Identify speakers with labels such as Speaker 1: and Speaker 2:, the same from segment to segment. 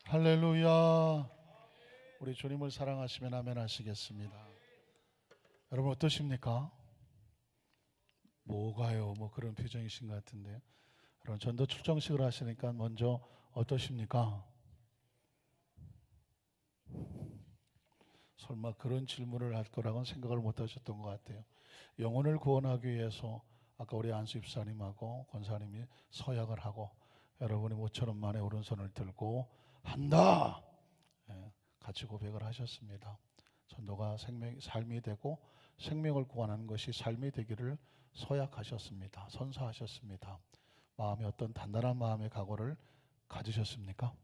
Speaker 1: 할렐루야. 우리 주님을 사랑하시면 아멘 하시겠습니다. 여러분 어떠십니까? 뭐가요? 뭐 그런 표정이신 것 같은데요. 여러분 전도 출정식을 하시니까 먼저 어떠십니까? 설마 그런 질문을 할 거라고는 생각을 못 하셨던 것 같아요. 영혼을 구원하기 위해서 아까 우리 안수 입사님하고 권사님이 서약을 하고 여러분이 모처럼 만에 오른손을 들고 한다! 같이 고백을 하셨습니다. 전도가 삶이 되고 생명을 구원하는 것이 삶이 되기를 서약하셨습니다. 선서하셨습니다. 마음에 어떤 단단한 마음의 각오를 가지셨습니까?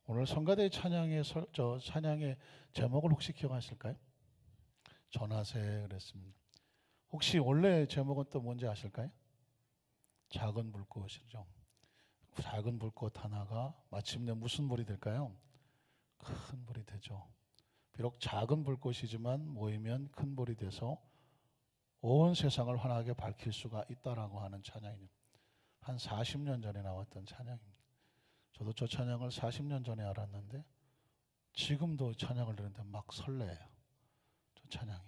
Speaker 1: 오늘 성가대 찬양의 제목을 혹시 기억하실까요? 전하세 그랬습니다. 혹시 원래 제목은 또 뭔지 아실까요? 작은 불꽃이죠. 작은 불꽃 하나가 마침내 무슨 불이 될까요? 큰 불이 되죠. 비록 작은 불꽃이지만 모이면 큰 불이 돼서 온 세상을 환하게 밝힐 수가 있다라고 하는 찬양입니다. 한 40년 전에 나왔던 찬양입니다. 저도 저 찬양을 40년 전에 알았는데 지금도 찬양을 들으는데 막 설레요. 저 찬양이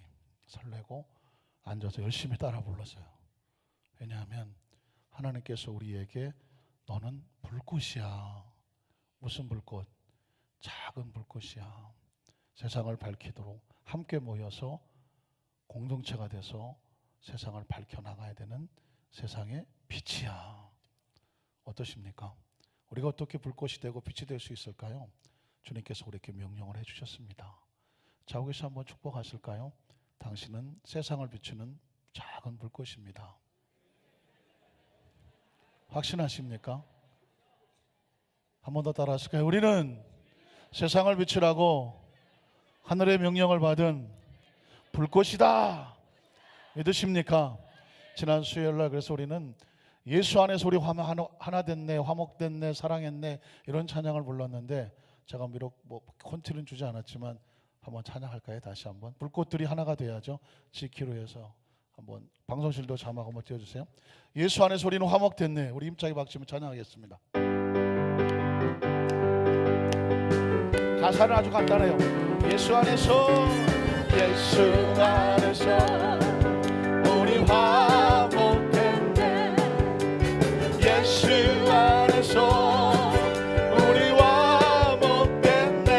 Speaker 1: 설레고 앉아서 열심히 따라 불렀어요. 왜냐하면 하나님께서 우리에게 너는 불꽃이야. 무슨 불꽃? 작은 불꽃이야. 세상을 밝히도록 함께 모여서 공동체가 돼서 세상을 밝혀나가야 되는 세상의 빛이야. 어떠십니까? 우리가 어떻게 불꽃이 되고 빛이 될 수 있을까요? 주님께서 우리에게 명령을 해주셨습니다. 자국에서 한번 축복하실까요? 당신은 세상을 비추는 작은 불꽃입니다. 확신하십니까? 한 번 더 따라 하실까요? 우리는 세상을 비추라고 하늘의 명령을 받은 불꽃이다. 믿으십니까? 지난 수요일날 그래서 우리는 예수 안에서 우리 하나 됐네, 화목됐네, 사랑했네 이런 찬양을 불렀는데 제가 비록 뭐 콘티는 주지 않았지만 한번 찬양할까요? 다시 한번 불꽃들이 하나가 돼야죠. 지키로 해서 한번 방송실도 자막 한번 띄워주세요. 예수 안에서 우리는 화목됐네. 우리 힘차게 박수치면 찬양하겠습니다. 가사는 아주 간단해요. 예수 안에서 우리 화목됐네. 예수 안에서 우리 화목됐네.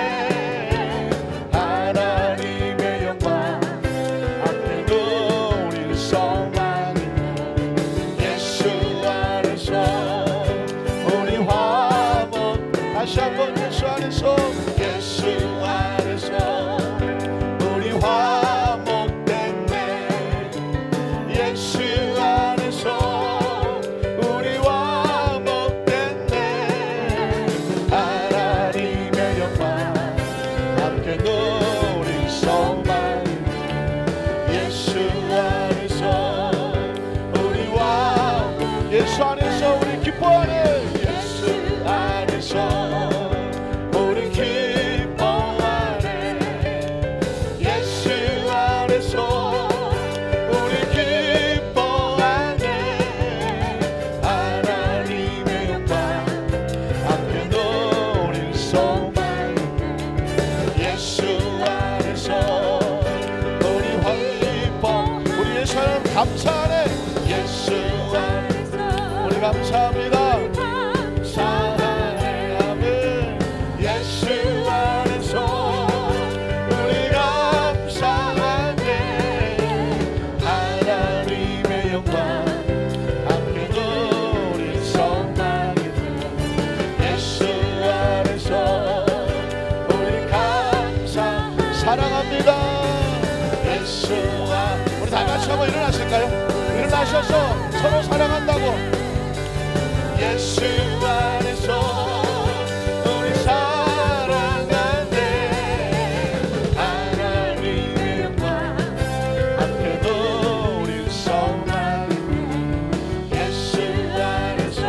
Speaker 1: 하나님의 영광 앞에도 우리 소망이네. 예수 안에서 우리 화목. 다시 한번 예수 안에서 우리 화목됐네. 예수 안에서 우리 화목됐네. 하나님의 영광 함께 우리 소망이네. 예수 안에서 우리 예수 안에서 우리 기뻐하네. 예수 안에서 감사하네. 예수 안에서 우리 감사합니다. 감사하네. 아멘. 예수 안에서 우리 감사하네. 하나님의 영광 함께도 우리 소망이네. 예수 안에서 우리 사랑합니다. 예수 안 우리 다 같이 한번 일어나실까요? 일어나셔서 서로 사랑한다고. 예수 안에서 우리 사랑하네. 하나님의 영광 함께도 우리 소망이네. 예수 안에서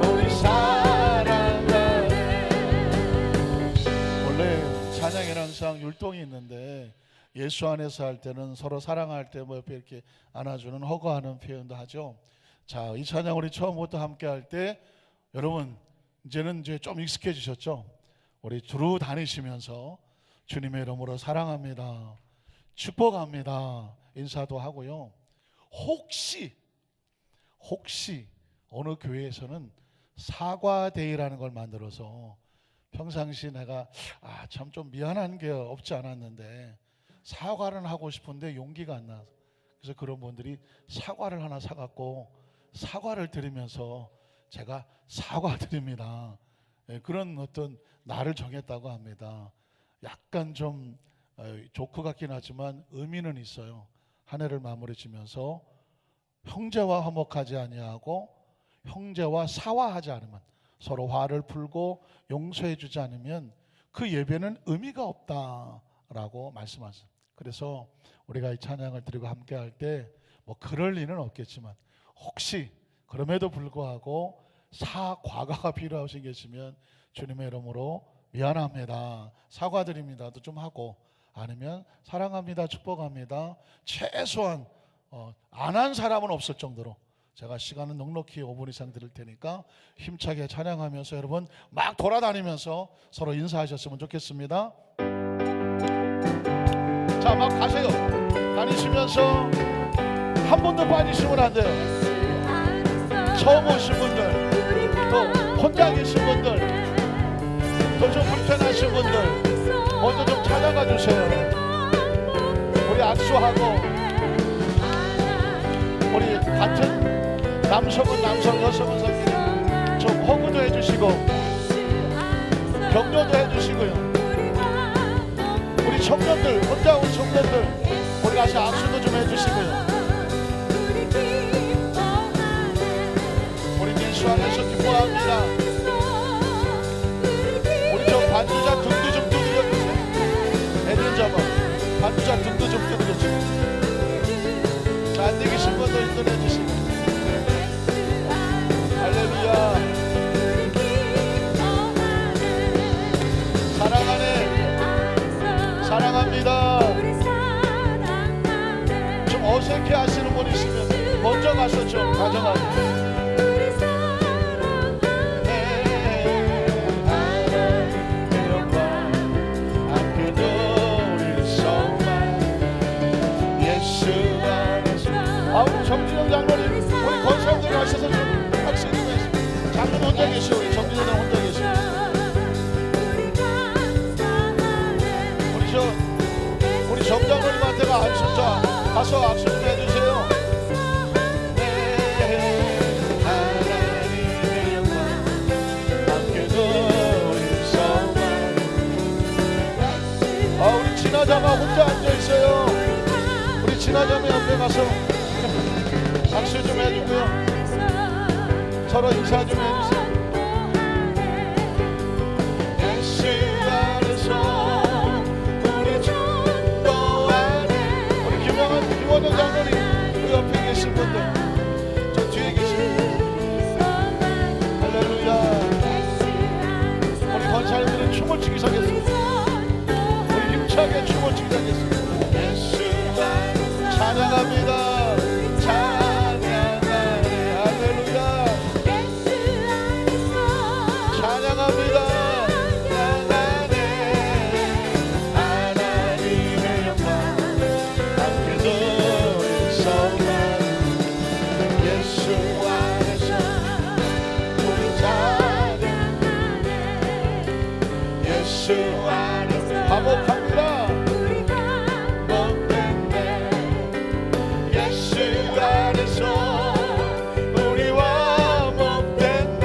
Speaker 1: 우리 사랑하네. 원래 찬양에는 항상 율동이 있는데 예수 안에서 할 때는 서로 사랑할 때 뭐 옆에 이렇게 안아주는 허거하는 표현도 하죠. 자, 이 찬양 우리 처음부터 함께 할 때 여러분 이제는 이제 좀 익숙해지셨죠? 우리 두루 다니시면서 주님의 이름으로 사랑합니다, 축복합니다 인사도 하고요. 혹시 어느 교회에서는 사과데이라는 걸 만들어서 평상시 내가 참 좀 미안한 게 없지 않았는데 사과를 하고 싶은데 용기가 안 나서, 그래서 그런 분들이 사과를 하나 사갖고 사과를 드리면서 제가 사과드립니다, 그런 어떤 날을 정했다고 합니다. 약간 좀 조크 같긴 하지만 의미는 있어요. 한 해를 마무리 지면서 형제와 화목하지 아니하고 형제와 사화하지 않으면, 서로 화를 풀고 용서해 주지 않으면 그 예배는 의미가 없다라고 말씀하셨어요. 그래서 우리가 이 찬양을 드리고 함께 할 때 뭐 그럴 리는 없겠지만 혹시 그럼에도 불구하고 사과가 필요하신 계시면 주님의 이름으로 미안합니다, 사과드립니다도 좀 하고, 아니면 사랑합니다, 축복합니다, 최소한 안 한 사람은 없을 정도로 제가 시간은 넉넉히 5분 이상 드릴 테니까 힘차게 찬양하면서 여러분 막 돌아다니면서 서로 인사하셨으면 좋겠습니다. 자, 막 가세요. 다니시면서 한 분도 빠지시면 안 돼요. 처음 오신 분들, 또 혼자 계신 분들, 또 좀 불편하신 분들 먼저 좀 찾아가 주세요. 우리 악수하고, 우리 같은 남성은 남성, 여성은 성끼리 좀 호구도 해주시고 격려도 해주시고요. 우리 청년들, 혼자 온 청년들 우리 가서 악수도 좀 해주시고요. 우리 예수 안에서 기뻐합니다. 우리 저 반주자 등도 좀 두드려주세요. 애들 잡아 반주자 등도 좀 두드려주세요. 자, 안 되계신 분도 인도해주시고. 할렐루야. 사랑하네, 사랑합니다. 좀 어색해 하시는 분 있으면 먼저 가서 좀 가져가세요. 우리 정진영 장로님, 우리 권사님들 가셔서 좀 박수 좀 해주세요. 장로님 혼자 계시오. 우리 정진영 장로님 혼자 계시오. 우리 정장로님한테가 한 숫자 가서 악수 좀 해주세요. 네, 하나님의 영광 함께도 우리 성만. 우리 지나자마 혼자 앉아있어요. 우리 지나자마 옆에 가서 박수 좀 해주고요. 서로 인사 좀 해주세요. 예수 안에서 우리 축복하네. 우리 김원영 장로님 그 옆에 계신 분들, 저 뒤에 계신 분들, 할렐루야. 우리 권사님들은 춤을 추기 시작했습니다. 우리 힘차게 춤을 추기 시작했습니다. 예수 찬양합니다. 찬양하네. 할렐루야. 찬양합니다. 찬양하네. 하나님의 영광 함께도 성만. 예수 안에서 우리 찬양하네. 예수 안에서 화목합니다. 우리와 목됐네.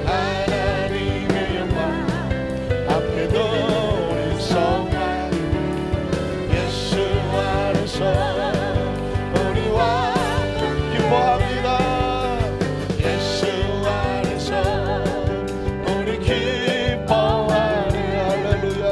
Speaker 1: 하나님의 영광 앞에도 우리 성만. 예수 안에서 우리와 기뻐합니다. 예수 안에서 우리 기뻐하네. 할렐루야.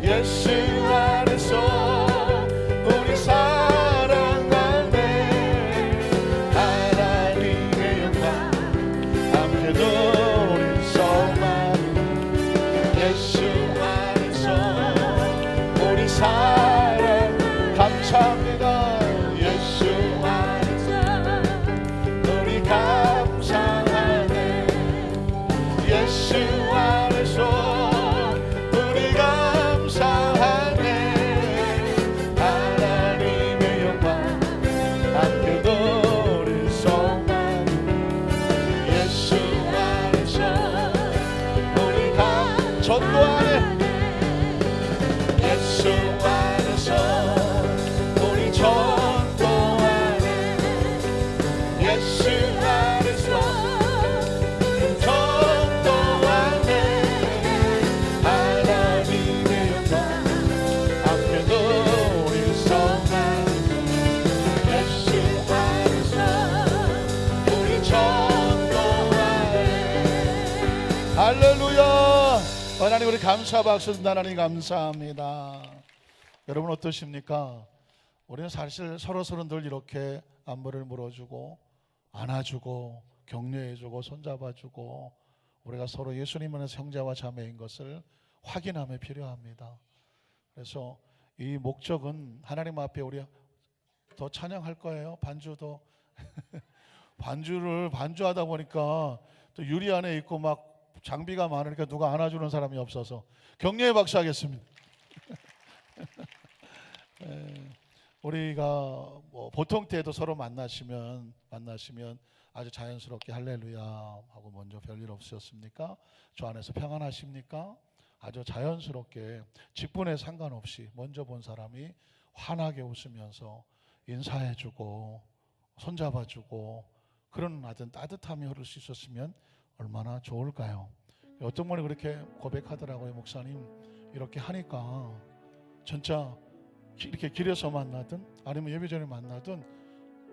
Speaker 1: 예수 안에서 우리 사랑하네. 하나님의 영광 함께 누릴 소망. 예수 안에서 우리 사랑 감사합니다. 예수 안에서 우리 감사하네. 예수 안에서 전도 안에 예수 안에서 우리 전도 안에 예수 안에서 전도 안에 하나님의 영광 함께 누릴 소망. 예수 안에서 우리 전도 안에 할렐루야. 하나님 우리 감사 박수 든다. 하나님 감사합니다. 여러분 어떠십니까? 우리는 사실 서로 늘 이렇게 안부를 물어주고 안아주고 격려해주고 손잡아주고 우리가 서로 예수님 안에서 형제와 자매인 것을 확인함에 필요합니다. 그래서 이 목적은 하나님 앞에 우리 더 찬양할 거예요. 반주도 반주하다 보니까 또 유리 안에 있고 막 장비가 많으니까 누가 안아주는 사람이 없어서 격려의 박수 하겠습니다. 우리가 뭐 보통 때도 서로 만나시면 아주 자연스럽게 할렐루야 하고 먼저 별일 없으셨습니까? 저 안에서 평안하십니까? 아주 자연스럽게 직분에 상관없이 먼저 본 사람이 환하게 웃으면서 인사해주고 손잡아주고 그런 아주 따뜻함이 흐를 수 있었으면 얼마나 좋을까요? 어떤 분이 그렇게 고백하더라고요. 목사님 이렇게 하니까 진짜 이렇게 길에서 만나든 아니면 예배전에 만나든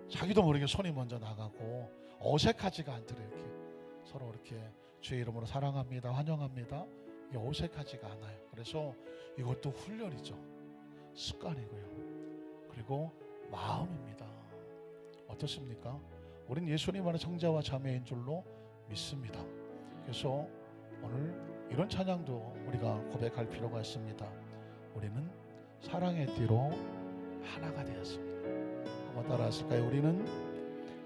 Speaker 1: 자기도 모르게 손이 먼저 나가고 어색하지가 않더래요. 이렇게 서로 이렇게 주의 이름으로 사랑합니다, 환영합니다. 이게 어색하지가 않아요. 그래서 이것도 훈련이죠. 습관이고요. 그리고 마음입니다. 어떻습니까? 우린 예수님 안에 형제와 자매인 줄로 믿습니다. 그래서 오늘 이런 찬양도 우리가 고백할 필요가 있습니다. 우리는 사랑의 띠로 하나가 되었습니다. 한번 따라 하실까요? 우리는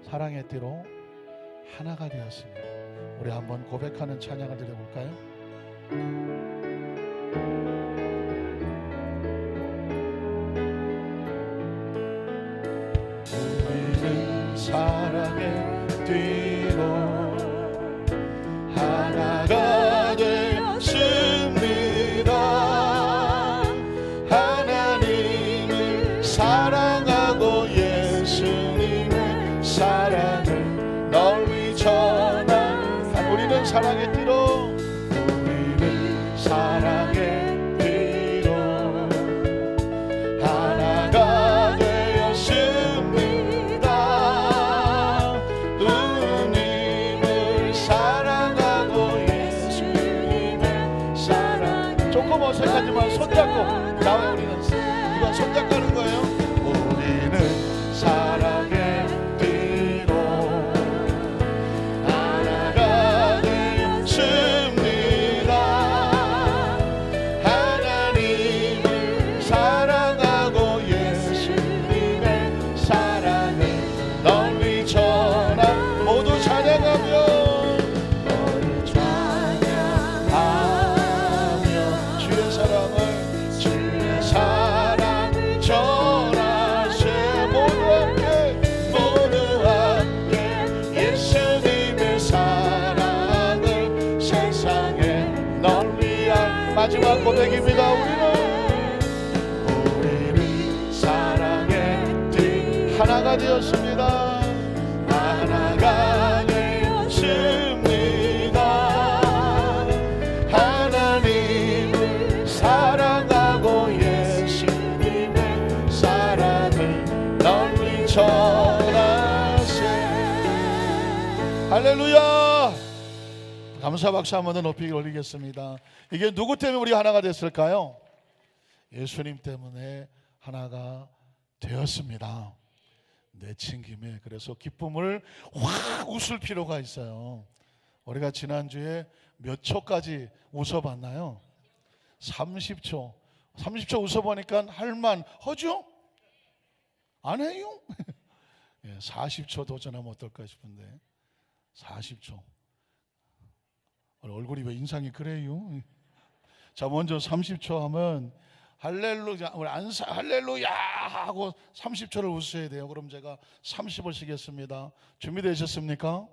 Speaker 1: 사랑의 띠로 하나가 되었습니다. 우리 한번 고백하는 찬양을 드려볼까요? 우리는 사랑의 띠로 하나가 되었습니다. 하나님을 사랑하고 예수님의 사랑을 널리 전한 우리는 사랑의 띠로 우리는 사랑의 띠로 하나가 되었습니다. 주님을 사랑하고 예수님의 사랑 조금 어색하지만 손잡고 나와 우리는 이건 손잡고 하는 거예요. 우리는 사랑의 띠로 하나가 되었습니다. 하나님을 사랑하고 예수님의 사랑을 널리 전한 모두 찬양하며 주의 사랑을 전하세. 모두 함께 예수님의 사랑을 세상에 널리 알 마지막 고백입니다. 우리는 사랑의 띠 하나가 되었습니다. 하나가 되었습니다. 하나님을 사랑하고 예수님의 사랑을 널리 전하세. 할렐루야. 감사 박수 한번 더 높이 올리겠습니다. 이게 누구 때문에 우리 하나가 됐을까요? 예수님 때문에 하나가 되었습니다. 내친 김에. 그래서 기쁨을 확 웃을 필요가 있어요. 우리가 지난주에 몇 초까지 웃어봤나요? 30초. 30초 웃어보니까 할만 하죠? 안 해요? 40초 도전하면 어떨까 싶은데 40초. 얼굴이 왜 인상이 그래요? 자, 먼저 30초 하면 할렐루야, 우리 할렐루야 하고 30초를 웃으셔야 돼요. 그럼 제가 30을 쉬겠습니다. 준비되셨습니까?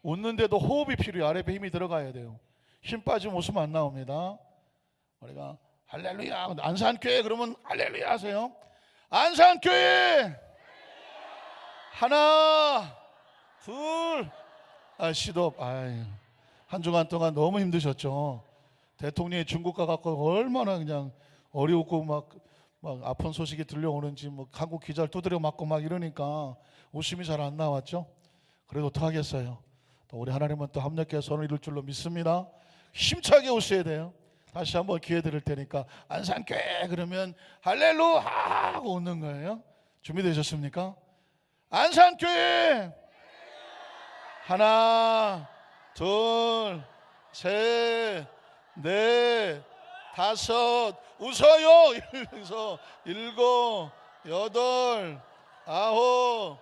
Speaker 1: 웃는데도 호흡이 필요해요. 아래 배 힘이 들어가야 돼요. 힘 빠지면 웃으면 안 나옵니다. 우리가 할렐루야, 안산교회 그러면 할렐루야 하세요. 안산교회 하나 둘. 시도. 한 주간 동안 너무 힘드셨죠. 대통령이 중국 가갖고 얼마나 그냥 어려웠고 막 아픈 소식이 들려오는지 한국 기자를 두드려 맞고 막 이러니까 웃음이 잘 안 나왔죠. 그래도 어떡하겠어요. 또 우리 하나님은 또 합력해서 손을 이룰 줄로 믿습니다. 힘차게 웃어야 돼요. 다시 한번 기회 드릴 테니까 안산교회 그러면 할렐루야 하고 웃는 거예요. 준비되셨습니까? 안산교회 하나 둘 셋 넷 다섯 웃어요. 그래서 일곱 여덟 아홉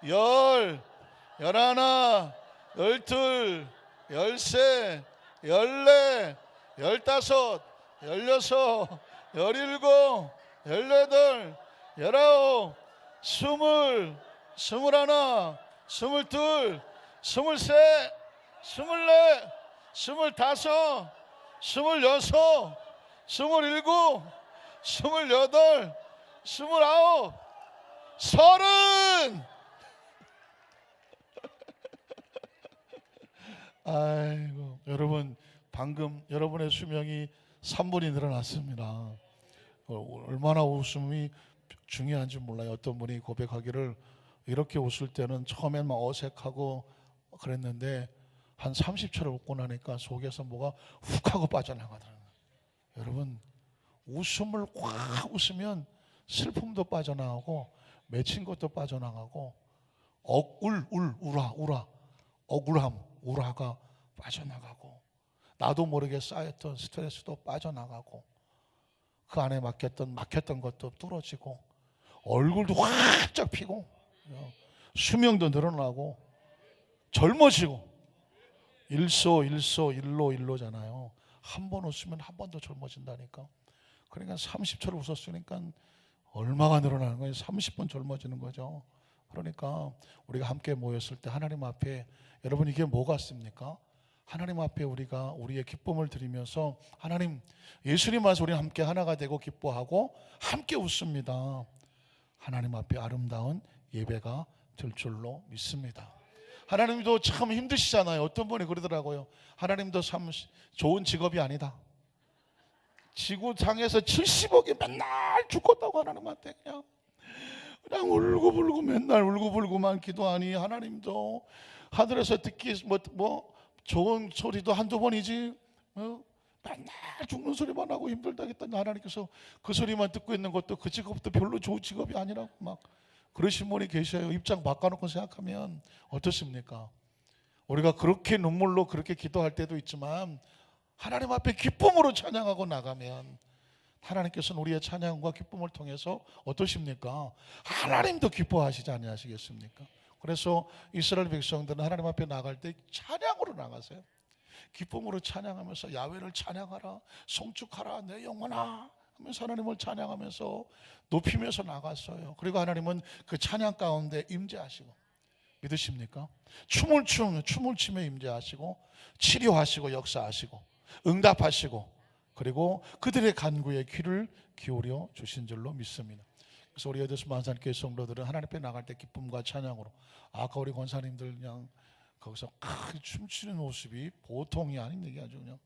Speaker 1: 열 열하나 열둘 열세 열네 열다섯 열여섯 열일곱 열여덟 열아홉 스물 스물하나 스물둘 스물셋 스물넷 스물다섯 스물여섯 스물일곱 스물여덟 스물아홉 서른. 아이고, 여러분 방금 여러분의 수명이 3분이 늘어났습니다. 얼마나 웃음이 중요한지 몰라요. 어떤 분이 고백하기를 이렇게 웃을 때는 처음엔 막 어색하고 그랬는데 한 30초를 웃고 나니까 속에서 뭐가 훅 하고 빠져나가더라고요. 여러분, 웃음을 확 웃으면 슬픔도 빠져나가고 맺힌 것도 빠져나가고 우라 억울함 우라가 빠져나가고 나도 모르게 쌓였던 스트레스도 빠져나가고 그 안에 막혔던 것도 뚫어지고 얼굴도 활짝 피고 수명도 늘어나고 젊어지고 일로잖아요. 한 번 웃으면 한 번 더 젊어진다니까. 그러니까 30초를 웃었으니까 얼마가 늘어나는 거예요? 30분 젊어지는 거죠. 그러니까 우리가 함께 모였을 때 하나님 앞에, 여러분 이게 뭐 같습니까? 하나님 앞에 우리가 우리의 기쁨을 드리면서 하나님, 예수님 안에서 우리는 함께 하나가 되고 기뻐하고 함께 웃습니다. 하나님 앞에 아름다운 예배가 될 줄로 믿습니다. 하나님도 참 힘드시잖아요. 어떤 분이 그러더라고요. 하나님도 참 좋은 직업이 아니다. 지구상에서 70억이 맨날 죽었다고 하나님한테 그냥 울고불고 맨날 울고불고만 기도하니 하나님도 하늘에서 듣기 뭐 좋은 소리도 한두 번이지 맨날 죽는 소리만 하고 힘들다 했더니 하나님께서 그 소리만 듣고 있는 것도 그 직업도 별로 좋은 직업이 아니라고 막 그러신 분이 계셔요. 입장 바꿔놓고 생각하면 어떻습니까? 우리가 그렇게 눈물로 그렇게 기도할 때도 있지만 하나님 앞에 기쁨으로 찬양하고 나가면 하나님께서는 우리의 찬양과 기쁨을 통해서 어떠십니까? 하나님도 기뻐하시지 아니하시겠습니까? 그래서 이스라엘 백성들은 하나님 앞에 나갈 때 찬양으로 나가세요. 기쁨으로 찬양하면서 야훼를 찬양하라, 송축하라 내 영혼아 하면서 하나님을 찬양하면서 높이면서 나갔어요. 그리고 하나님은 그 찬양 가운데 임재하시고, 믿으십니까? 춤을 추며 임재하시고 치료하시고 역사하시고 응답하시고 그리고 그들의 간구에 귀를 기울여 주신 줄로 믿습니다. 그래서 우리 에드스 만산교회 성도들은 하나님 앞에 나갈 때 기쁨과 찬양으로, 아까 우리 권사님들 그냥 거기서 춤추는 모습이 보통이 아닌 얘기 아주 그냥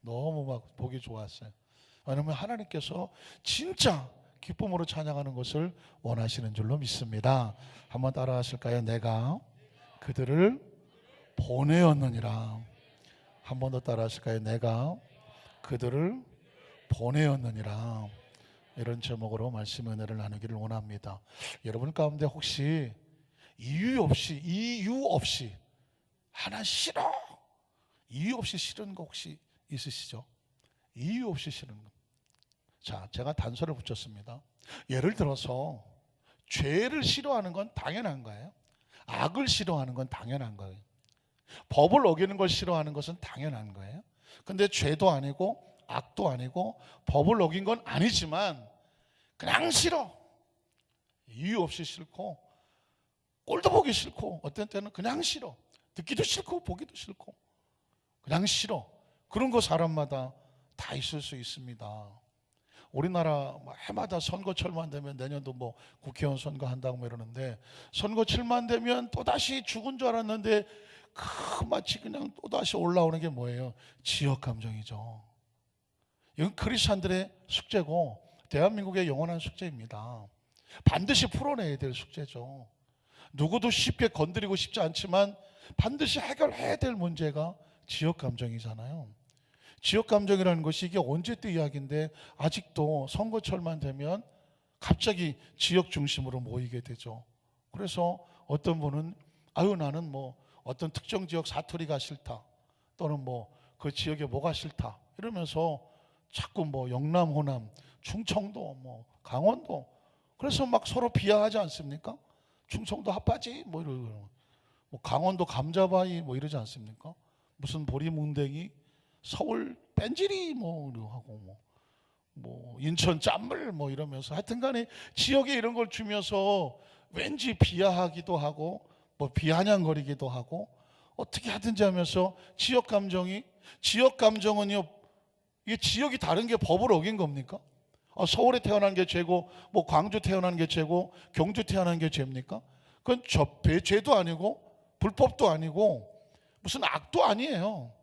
Speaker 1: 너무 막 보기 좋았어요. 왜냐하면 하나님께서 진짜 기쁨으로 찬양하는 것을 원하시는 줄로 믿습니다. 한번 따라 하실까요? 내가 그들을 보내었느니라. 한 번 더 따라 하실까요? 내가 그들을 보내었느니라. 이런 제목으로 말씀 은혜를 나누기를 원합니다. 여러분 가운데 혹시 이유 없이 하나 싫어, 이유 없이 싫은 거 혹시 있으시죠? 이유 없이 싫은 거. 자, 제가 단서를 붙였습니다. 예를 들어서 죄를 싫어하는 건 당연한 거예요. 악을 싫어하는 건 당연한 거예요. 법을 어기는 걸 싫어하는 것은 당연한 거예요. 근데 죄도 아니고 악도 아니고 법을 어긴 건 아니지만 그냥 싫어. 이유 없이 싫고 꼴도 보기 싫고 어떤 때는 그냥 싫어. 듣기도 싫고 보기도 싫고 그냥 싫어. 그런 거 사람마다 다 있을 수 있습니다. 우리나라 해마다 선거철만 되면 내년도 뭐 국회의원 선거한다고 이러는데 선거철만 되면 또다시 죽은 줄 알았는데 마치 그냥 또다시 올라오는 게 뭐예요? 지역 감정이죠. 이건 크리스찬들의 숙제고 대한민국의 영원한 숙제입니다. 반드시 풀어내야 될 숙제죠. 누구도 쉽게 건드리고 싶지 않지만 반드시 해결해야 될 문제가 지역 감정이잖아요. 지역 감정이라는 것이 이게 언제 때 이야기인데 아직도 선거철만 되면 갑자기 지역 중심으로 모이게 되죠. 그래서 어떤 분은 나는 뭐 어떤 특정 지역 사투리가 싫다, 또는 뭐 그 지역에 뭐가 싫다 이러면서 자꾸 뭐 영남, 호남, 충청도, 뭐 강원도, 그래서 막 서로 비하하지 않습니까? 충청도 핫바지 뭐 이러고, 뭐 강원도 감자바위 뭐 이러지 않습니까? 무슨 보리뭉댕이, 서울 뺀질이 뭐 하고 뭐 인천 짠물 뭐 이러면서 하여튼간에 지역에 이런 걸 주면서 왠지 비하하기도 하고 뭐 비아냥거리기도 하고 어떻게 하든지 하면서 지역 감정은요, 이게 지역이 다른 게 법을 어긴 겁니까? 서울에 태어난 게 죄고 뭐 광주 태어난 게 죄고 경주 태어난 게 죄입니까? 그건 죄도 아니고 불법도 아니고 무슨 악도 아니에요.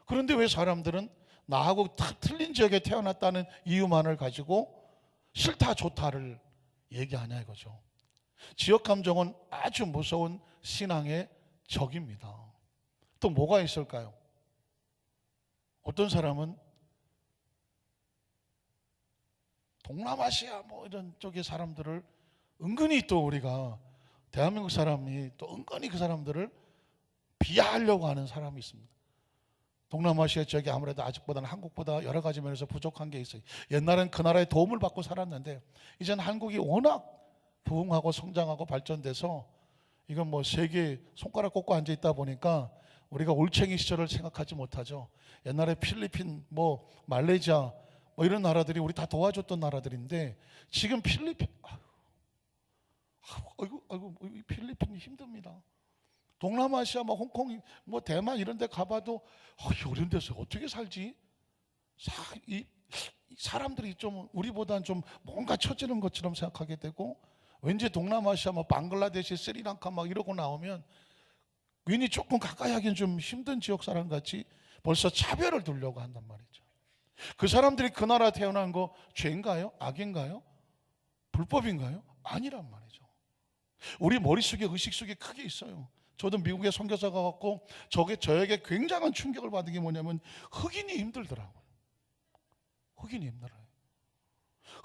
Speaker 1: 그런데 왜 사람들은 나하고 틀린 지역에 태어났다는 이유만을 가지고 싫다 좋다를 얘기하냐 이거죠. 지역 감정은 아주 무서운 신앙의 적입니다. 또 뭐가 있을까요? 어떤 사람은 동남아시아 뭐 이런 쪽의 사람들을 은근히 또 우리가 대한민국 사람이 또 은근히 그 사람들을 비하하려고 하는 사람이 있습니다. 동남아시아 지역이 아무래도 아직보다는 한국보다 여러 가지 면에서 부족한 게 있어요. 옛날엔 그 나라의 도움을 받고 살았는데 이제는 한국이 워낙 부흥하고 성장하고 발전돼서 이건 뭐 세계 손가락 꽂고 앉아 있다 보니까 우리가 올챙이 시절을 생각하지 못하죠. 옛날에 필리핀, 뭐 말레이시아 뭐 이런 나라들이 우리 다 도와줬던 나라들인데 지금 필리핀, 아이고 필리핀이 힘듭니다. 동남아시아, 뭐 홍콩, 뭐 대만 이런 데 가봐도 이런 데서 어떻게 살지? 이 사람들이 좀 우리보다는 좀 뭔가 처지는 것처럼 생각하게 되고, 왠지 동남아시아, 뭐 방글라데시, 스리랑카 막 이러고 나오면 괜히 조금 가까이 하기는 좀 힘든 지역 사람 같이 벌써 차별을 두려고 한단 말이죠. 그 사람들이 그 나라 태어난 거 죄인가요? 악인가요? 불법인가요? 아니란 말이죠. 우리 머릿속에 의식 속에 크게 있어요. 저도 미국에 선교사가 갔고 저에게 굉장한 충격을 받은 게 뭐냐면 흑인이 힘들더라고요. 흑인이 힘들어요.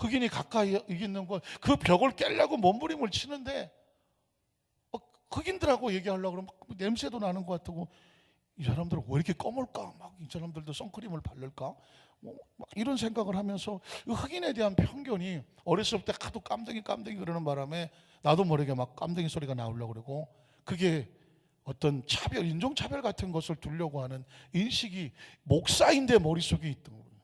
Speaker 1: 흑인이 가까이 있는 거 그 벽을 깨려고 몸부림을 치는데 흑인들하고 얘기하려고 그러면 냄새도 나는 것 같고, 이 사람들은 왜 이렇게 검을까? 막 이 사람들도 선크림을 바를까? 막 이런 생각을 하면서 흑인에 대한 편견이 어렸을 때 하도 깜댕이 그러는 바람에 나도 모르게 막 깜댕이 소리가 나오려고 그러고, 그게 어떤 차별, 인종차별 같은 것을 두려고 하는 인식이 목사인데 머릿속에 있던 거예요.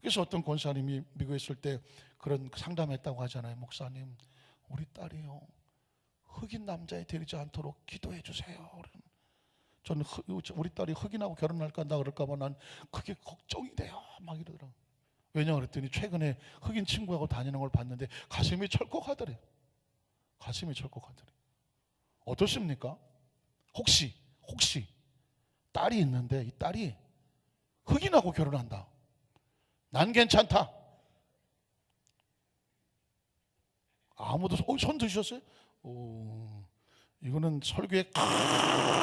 Speaker 1: 그래서 어떤 권사님이 미국에 있을 때 그런 상담했다고 하잖아요. 목사님, 우리 딸이요, 흑인 남자에 데리지 않도록 기도해 주세요. 저는 우리 딸이 흑인하고 결혼할까 그럴까 봐 난 그게 걱정이 돼요. 막 이러더라고요. 왜냐 그랬더니 최근에 흑인 친구하고 다니는 걸 봤는데 가슴이 철컥하더래요. 가슴이 철컥하더래요. 어떻습니까? 혹시 딸이 있는데 이 딸이 흑인하고 결혼한다. 난 괜찮다. 아무도 손 드셨어요? 이거는 설교에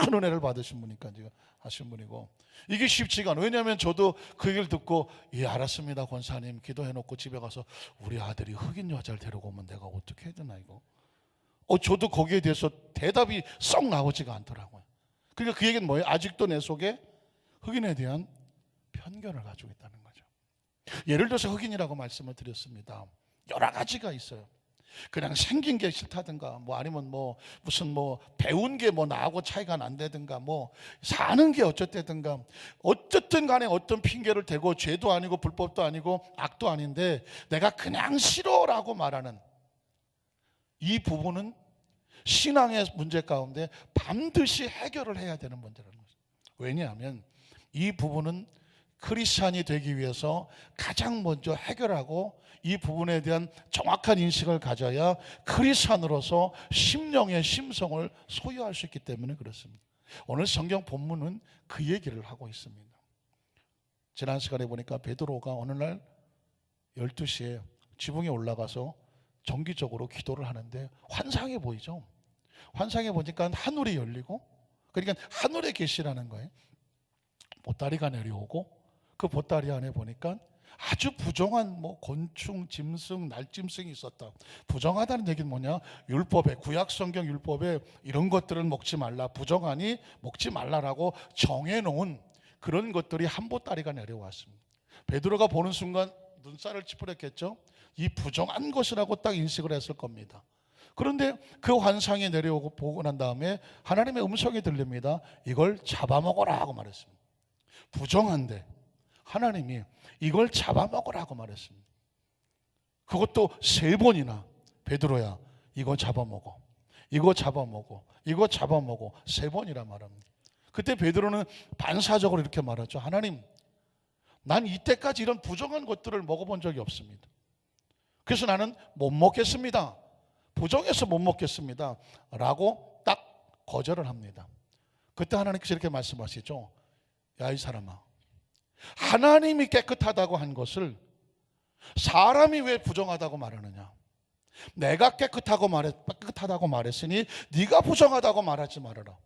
Speaker 1: 큰 은혜를 받으신 분이니까 지금 하신 분이고, 이게 쉽지가 않아요. 왜냐하면 저도 그 얘기를 듣고 예 알았습니다 권사님 기도해놓고 집에 가서 우리 아들이 흑인 여자를 데리고 오면 내가 어떻게 해야 되나 이거. 저도 거기에 대해서 대답이 썩 나오지가 않더라고요. 그러니까 그 얘기는 뭐예요? 아직도 내 속에 흑인에 대한 편견을 가지고 있다는 거죠. 예를 들어서 흑인이라고 말씀을 드렸습니다. 여러 가지가 있어요. 그냥 생긴 게 싫다든가, 뭐 아니면 뭐 무슨 뭐 배운 게 뭐 나하고 차이가 난다든가, 뭐 사는 게 어쨌다든가, 어쨌든 간에 어떤 핑계를 대고 죄도 아니고 불법도 아니고 악도 아닌데 내가 그냥 싫어라고 말하는 이 부분은 신앙의 문제 가운데 반드시 해결을 해야 되는 문제라는 거죠. 왜냐하면 이 부분은 크리스찬이 되기 위해서 가장 먼저 해결하고 이 부분에 대한 정확한 인식을 가져야 크리스찬으로서 심령의 심성을 소유할 수 있기 때문에 그렇습니다. 오늘 성경 본문은 그 얘기를 하고 있습니다. 지난 시간에 보니까 베드로가 어느 날 12시에 지붕에 올라가서 정기적으로 기도를 하는데 환상이 보이죠. 환상에 보니까 하늘이 열리고, 그러니까 하늘에 계시라는 거예요. 보따리가 내려오고 그 보따리 안에 보니까 아주 부정한 뭐 곤충, 짐승, 날짐승이 있었다. 부정하다는 얘기는 뭐냐? 율법에, 구약 성경 율법에 이런 것들을 먹지 말라, 부정하니 먹지 말라라고 정해놓은 그런 것들이 한 보따리가 내려왔습니다. 베드로가 보는 순간 눈살을 찌푸렸겠죠. 이 부정한 것이라고 딱 인식을 했을 겁니다. 그런데 그 환상이 내려오고 보고 난 다음에 하나님의 음성이 들립니다. 이걸 잡아먹어라 하고 말했습니다. 부정한데 하나님이 이걸 잡아먹으라고 말했습니다. 그것도 3번이나 베드로야 이거 잡아먹어, 이거 잡아먹어, 이거 잡아먹어 3번이라 말합니다. 그때 베드로는 반사적으로 이렇게 말하죠. 하나님, 난 이때까지 이런 부정한 것들을 먹어본 적이 없습니다. 그래서 나는 못 먹겠습니다. 부정해서 못 먹겠습니다 라고 딱 거절을 합니다. 그때 하나님께서 이렇게 말씀하시죠. 야 이 사람아, 하나님이 깨끗하다고 한 것을 사람이 왜 부정하다고 말하느냐? 내가 깨끗하다고 말했으니 네가 부정하다고 말하지 말아라.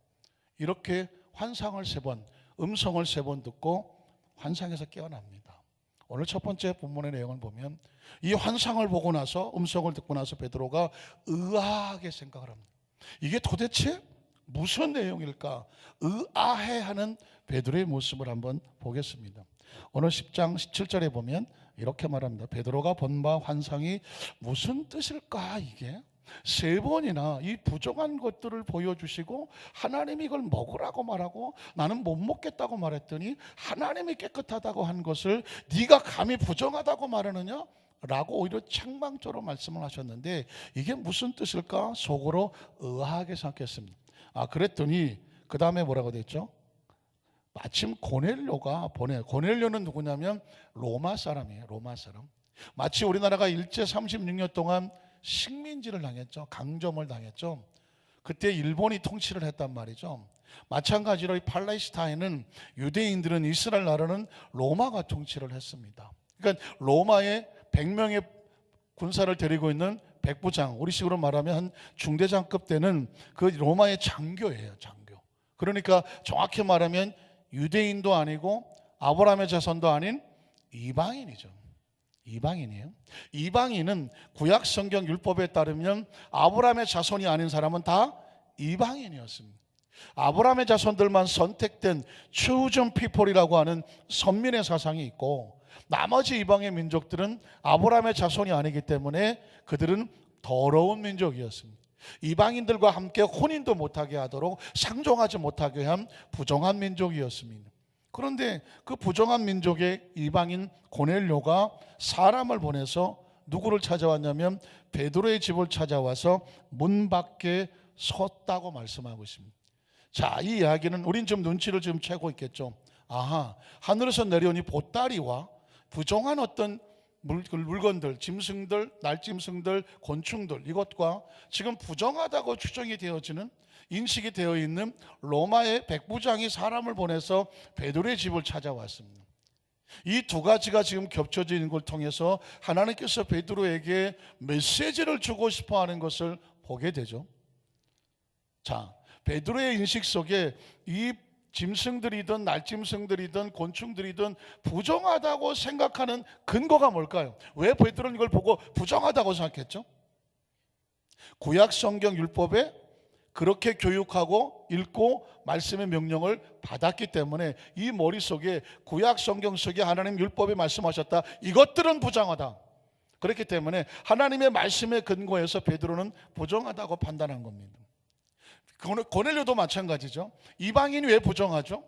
Speaker 1: 이렇게 환상을 3번, 음성을 3번 듣고 환상에서 깨어납니다. 오늘 첫 번째 본문의 내용을 보면 이 환상을 보고 나서, 음성을 듣고 나서 베드로가 의아하게 생각을 합니다. 이게 도대체 무슨 내용일까? 의아해하는 베드로의 모습을 한번 보겠습니다. 오늘 10장 17절에 보면 이렇게 말합니다. 베드로가 본 바 환상이 무슨 뜻일까? 이게 3번이나 이 부정한 것들을 보여주시고 하나님이 이걸 먹으라고 말하고 나는 못 먹겠다고 말했더니 하나님이 깨끗하다고 한 것을 네가 감히 부정하다고 말하느냐? 라고 오히려 책망조로 말씀을 하셨는데 이게 무슨 뜻일까? 속으로 의아하게 생각했습니다. 그랬더니 그 다음에 뭐라고 됐죠? 마침 고넬료는 누구냐면 로마 사람이에요. 로마 사람. 마치 우리나라가 일제 36년 동안 식민지를 당했죠. 강점을 당했죠. 그때 일본이 통치를 했단 말이죠. 마찬가지로 이 팔레스타인은 유대인들은, 이스라엘 나라는 로마가 통치를 했습니다. 그러니까 로마의 100명의 군사를 데리고 있는 백부장, 우리식으로 말하면 한 중대장급 되는 그 로마의 장교예요. 장교. 그러니까 정확히 말하면 유대인도 아니고 아브라함의 자손도 아닌 이방인이죠. 이방인이에요. 이방인은 구약 성경 율법에 따르면 아브라함의 자손이 아닌 사람은 다 이방인이었습니다. 아브라함의 자손들만 선택된 chosen people이라고 하는 선민의 사상이 있고, 나머지 이방의 민족들은 아브라함의 자손이 아니기 때문에 그들은 더러운 민족이었습니다. 이방인들과 함께 혼인도 못하게 하도록 상종하지 못하게 한 부정한 민족이었습니다. 그런데 그 부정한 민족의 이방인 고넬료가 사람을 보내서 누구를 찾아왔냐면 베드로의 집을 찾아와서 문 밖에 섰다고 말씀하고 있습니다. 자, 이 이야기는 우린 좀 눈치를 좀 채고 있겠죠. 하늘에서 내려오니 보따리와 부정한 어떤 물건들, 짐승들, 날짐승들, 곤충들, 이것과 지금 부정하다고 추정이 되어지는, 인식이 되어 있는 로마의 백부장이 사람을 보내서 베드로의 집을 찾아왔습니다. 이 두 가지가 지금 겹쳐지는 걸 통해서 하나님께서 베드로에게 메시지를 주고 싶어 하는 것을 보게 되죠. 자, 베드로의 인식 속에 이 짐승들이든 날짐승들이든 곤충들이든 부정하다고 생각하는 근거가 뭘까요? 왜 베드로는 이걸 보고 부정하다고 생각했죠? 구약 성경 율법에 그렇게 교육하고 읽고 말씀의 명령을 받았기 때문에 이 머릿속에 구약 성경 속에 하나님 율법에 말씀하셨다, 이것들은 부정하다. 그렇기 때문에 하나님의 말씀에 근거해서 베드로는 부정하다고 판단한 겁니다. 고넬료도 마찬가지죠. 이방인이 왜 부정하죠?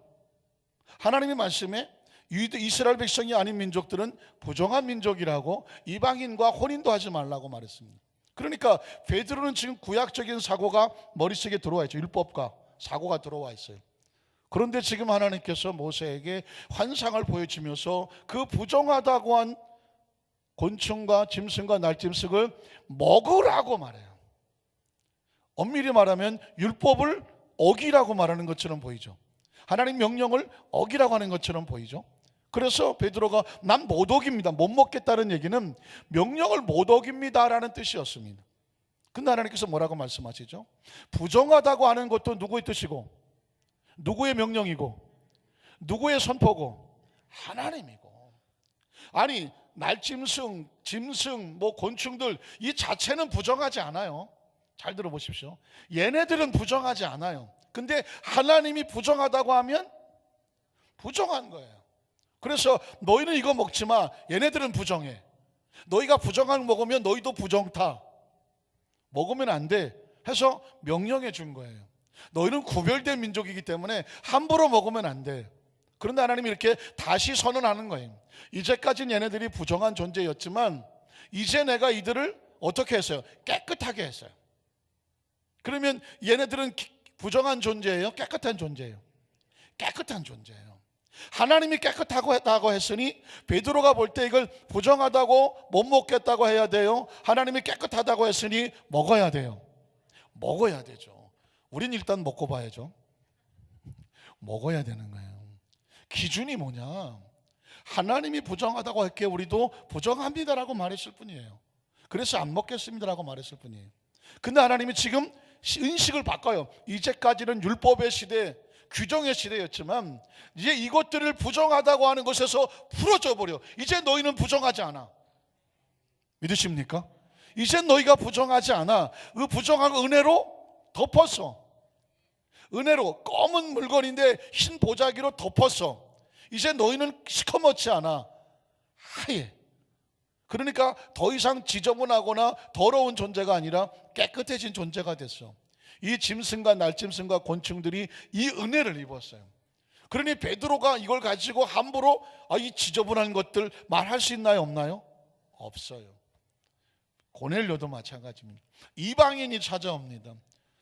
Speaker 1: 하나님의 말씀에 이스라엘 백성이 아닌 민족들은 부정한 민족이라고 이방인과 혼인도 하지 말라고 말했습니다. 그러니까 베드로는 지금 구약적인 사고가 머릿속에 들어와 있죠. 율법과 사고가 들어와 있어요. 그런데 지금 하나님께서 모세에게 환상을 보여주면서 그 부정하다고 한 곤충과 짐승과 날짐승을 먹으라고 말해요. 엄밀히 말하면 율법을 어기라고 말하는 것처럼 보이죠. 하나님 명령을 어기라고 하는 것처럼 보이죠. 그래서 베드로가 난 못 어깁니다, 못 먹겠다는 얘기는 명령을 못 어깁니다라는 뜻이었습니다. 근데 하나님께서 뭐라고 말씀하시죠? 부정하다고 하는 것도 누구의 뜻이고 누구의 명령이고 누구의 선포고? 하나님이고. 아니, 날짐승, 짐승, 곤충들 이 자체는 부정하지 않아요. 잘 들어보십시오. 얘네들은 부정하지 않아요. 근데 하나님이 부정하다고 하면 부정한 거예요. 그래서 너희는 이거 먹지 마, 얘네들은 부정해. 너희가 부정한 거 먹으면 너희도 부정타, 먹으면 안 돼 해서 명령해 준 거예요. 너희는 구별된 민족이기 때문에 함부로 먹으면 안 돼. 그런데 하나님이 이렇게 다시 선언하는 거예요. 이제까지는 얘네들이 부정한 존재였지만 이제 내가 이들을 어떻게 했어요? 깨끗하게 했어요. 그러면 얘네들은 부정한 존재예요? 깨끗한 존재예요? 깨끗한 존재예요. 하나님이 깨끗하다고 했으니 베드로가 볼 때 이걸 부정하다고 못 먹겠다고 해야 돼요? 하나님이 깨끗하다고 했으니 먹어야 돼요? 먹어야 되죠. 우린 일단 먹고 봐야죠. 먹어야 되는 거예요. 기준이 뭐냐? 하나님이 부정하다고 할게 우리도 부정합니다라고 말했을 뿐이에요. 그래서 안 먹겠습니다라고 말했을 뿐이에요. 근데 하나님이 지금 인식을 바꿔요. 이제까지는 율법의 시대, 규정의 시대였지만 이제 이것들을 부정하다고 하는 것에서 풀어져 버려. 이제 너희는 부정하지 않아. 믿으십니까? 이제 너희가 부정하지 않아. 그 부정한 은혜로 덮었어. 은혜로 검은 물건인데 흰 보자기로 덮었어. 이제 너희는 시커멓지 않아. 하얘. 그러니까 더 이상 지저분하거나 더러운 존재가 아니라 깨끗해진 존재가 됐어. 이 짐승과 날짐승과 곤충들이 이 은혜를 입었어요. 그러니 베드로가 이걸 가지고 함부로 이 지저분한 것들 말할 수 있나요, 없나요? 없어요. 고넬료도 마찬가지입니다. 이방인이 찾아옵니다.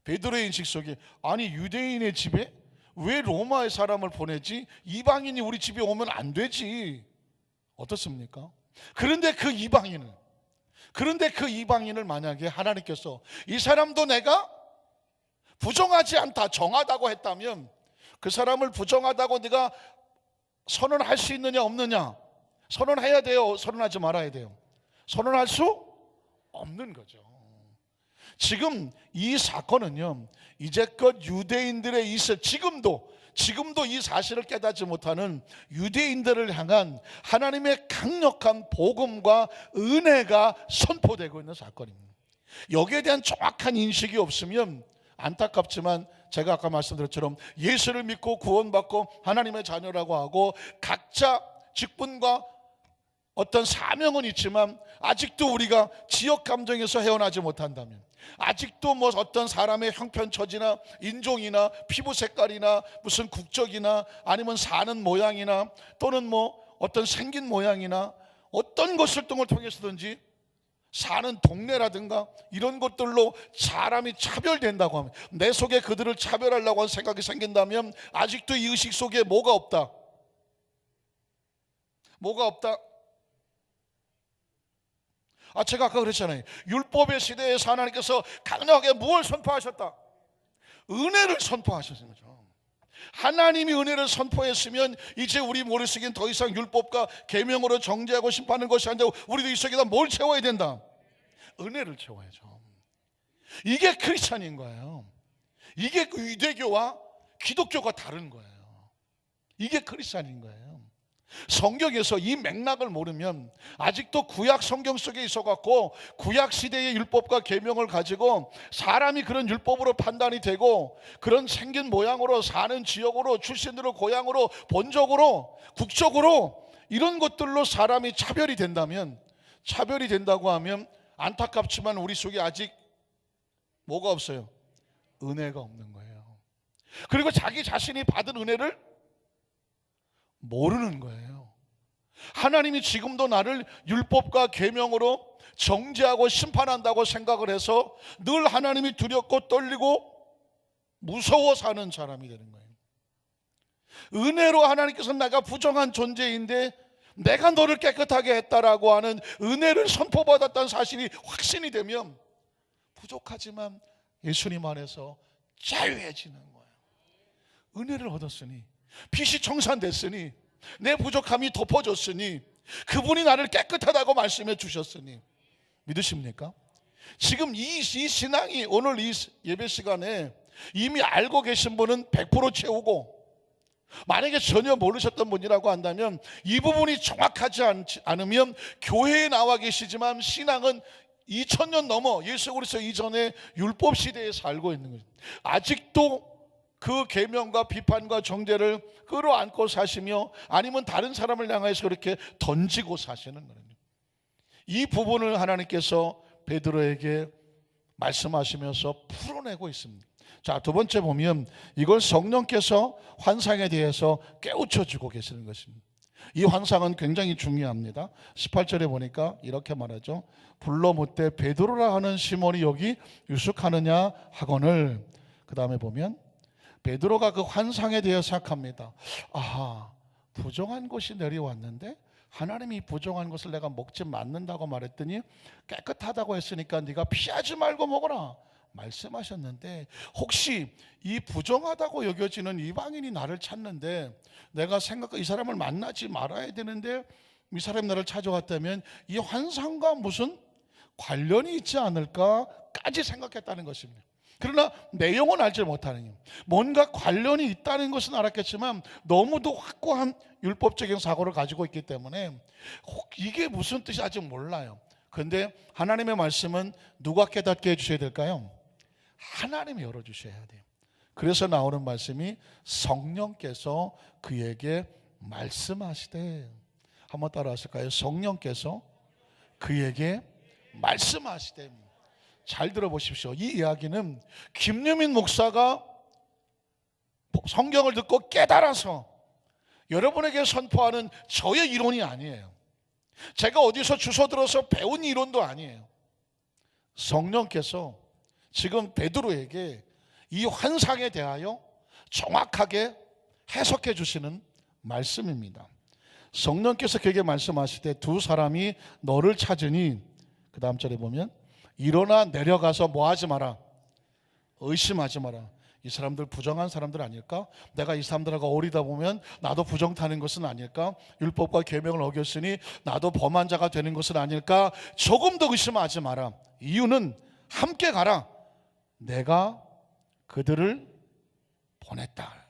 Speaker 1: 베드로의 인식 속에 아니 유대인의 집에 왜 로마의 사람을 보내지? 이방인이 우리 집에 오면 안 되지. 어떻습니까? 그런데 그 이방인을 만약에 하나님께서 이 사람도 내가 부정하지 않다, 정하다고 했다면 그 사람을 부정하다고 네가 선언할 수 있느냐 없느냐? 선언해야 돼요? 선언하지 말아야 돼요? 선언할 수 없는 거죠. 지금 이 사건은요, 이제껏 유대인들의 지금도 이 사실을 깨닫지 못하는 유대인들을 향한 하나님의 강력한 복음과 은혜가 선포되고 있는 사건입니다. 여기에 대한 정확한 인식이 없으면 안타깝지만 제가 아까 말씀드린 것처럼 예수를 믿고 구원받고 하나님의 자녀라고 하고 각자 직분과 어떤 사명은 있지만 아직도 우리가 지역 감정에서 헤어나지 못한다면, 아직도 어떤 사람의 형편처지나 인종이나 피부 색깔이나 무슨 국적이나 아니면 사는 모양이나 또는 어떤 생긴 모양이나 어떤 것을 통해서든지 사는 동네라든가 이런 것들로 사람이 차별된다고 하면, 내 속에 그들을 차별하려고 하는 생각이 생긴다면 아직도 이 의식 속에 뭐가 없다? 제가 아까 그랬잖아요. 율법의 시대에서 하나님께서 강력하게 무엇을 선포하셨다? 은혜를 선포하셨는 거죠. 하나님이 은혜를 선포했으면 이제 우리 머릿속엔 더 이상 율법과 계명으로 정죄하고 심판하는 것이 아니라 우리도 이 속에다 뭘 채워야 된다? 은혜를 채워야죠. 이게 크리스찬인 거예요. 이게 그 유대교와 기독교가 다른 거예요. 이게 크리스찬인 거예요. 성경에서 이 맥락을 모르면 아직도 구약 성경 속에 있어갖고 구약 시대의 율법과 계명을 가지고 사람이 그런 율법으로 판단이 되고 그런 생긴 모양으로 사는 지역으로 출신으로 고향으로 본적으로 국적으로 이런 것들로 사람이 차별이 된다고 하면 안타깝지만 우리 속에 아직 뭐가 없어요? 은혜가 없는 거예요. 그리고 자기 자신이 받은 은혜를 모르는 거예요. 하나님이 지금도 나를 율법과 계명으로 정죄하고 심판한다고 생각을 해서 늘 하나님이 두렵고 떨리고 무서워 사는 사람이 되는 거예요. 은혜로 하나님께서 내가 부정한 존재인데 내가 너를 깨끗하게 했다라고 하는 은혜를 선포받았다는 사실이 확신이 되면 부족하지만 예수님 안에서 자유해지는 거예요. 은혜를 얻었으니, 빚이 청산됐으니, 내 부족함이 덮어졌으니, 그분이 나를 깨끗하다고 말씀해 주셨으니 믿으십니까? 지금 이 신앙이 오늘 이 예배 시간에 이미 알고 계신 분은 100% 채우고, 만약에 전혀 모르셨던 분이라고 한다면 이 부분이 정확하지 않으면 교회에 나와 계시지만 신앙은 2000년 넘어 예수 그리스도 이전에 율법 시대에 살고 있는 거죠. 아직도 그 계명과 비판과 정죄를 끌어안고 사시며 아니면 다른 사람을 향해서 그렇게 던지고 사시는 거예요. 이 부분을 하나님께서 베드로에게 말씀하시면서 풀어내고 있습니다. 자, 두 번째 보면 이걸 성령께서 환상에 대해서 깨우쳐주고 계시는 것입니다. 이 환상은 굉장히 중요합니다. 18절에 보니까 이렇게 말하죠. 불러 묻되 베드로라 하는 시몬이 여기 유숙하느냐 하거늘. 그 다음에 보면 베드로가 그 환상에 대해 생각합니다. 아하, 부정한 것이 내려왔는데 하나님이 부정한 것을 내가 먹지 않는다고 말했더니 깨끗하다고 했으니까 네가 피하지 말고 먹어라 말씀하셨는데, 혹시 이 부정하다고 여겨지는 이방인이 나를 찾는데 내가 이 사람을 만나지 말아야 되는데 이 사람이 나를 찾아왔다면 이 환상과 무슨 관련이 있지 않을까까지 생각했다는 것입니다. 그러나 내용은 알지 못하는, 뭔가 관련이 있다는 것은 알았겠지만 너무도 확고한 율법적인 사고를 가지고 있기 때문에 이게 무슨 뜻이 아직 몰라요. 그런데 하나님의 말씀은 누가 깨닫게 해주셔야 될까요? 하나님이 열어주셔야 돼요. 그래서 나오는 말씀이 성령께서 그에게 말씀하시되, 한번 따라 하실까요? 성령께서 그에게 말씀하시되. 잘 들어보십시오. 이 이야기는 김유민 목사가 성경을 듣고 깨달아서 여러분에게 선포하는 저의 이론이 아니에요. 제가 어디서 주워 들어서 배운 이론도 아니에요. 성령께서 지금 베드로에게 이 환상에 대하여 정확하게 해석해 주시는 말씀입니다. 성령께서 그에게 말씀하시되 두 사람이 너를 찾으니, 그 다음 절에 보면 일어나 내려가서 뭐 하지 마라? 의심하지 마라. 이 사람들 부정한 사람들 아닐까? 내가 이 사람들하고 어울리다 보면 나도 부정 타는 것은 아닐까? 율법과 계명을 어겼으니 나도 범한 자가 되는 것은 아닐까? 조금도 의심하지 마라. 이유는 함께 가라. 내가 그들을 보냈다.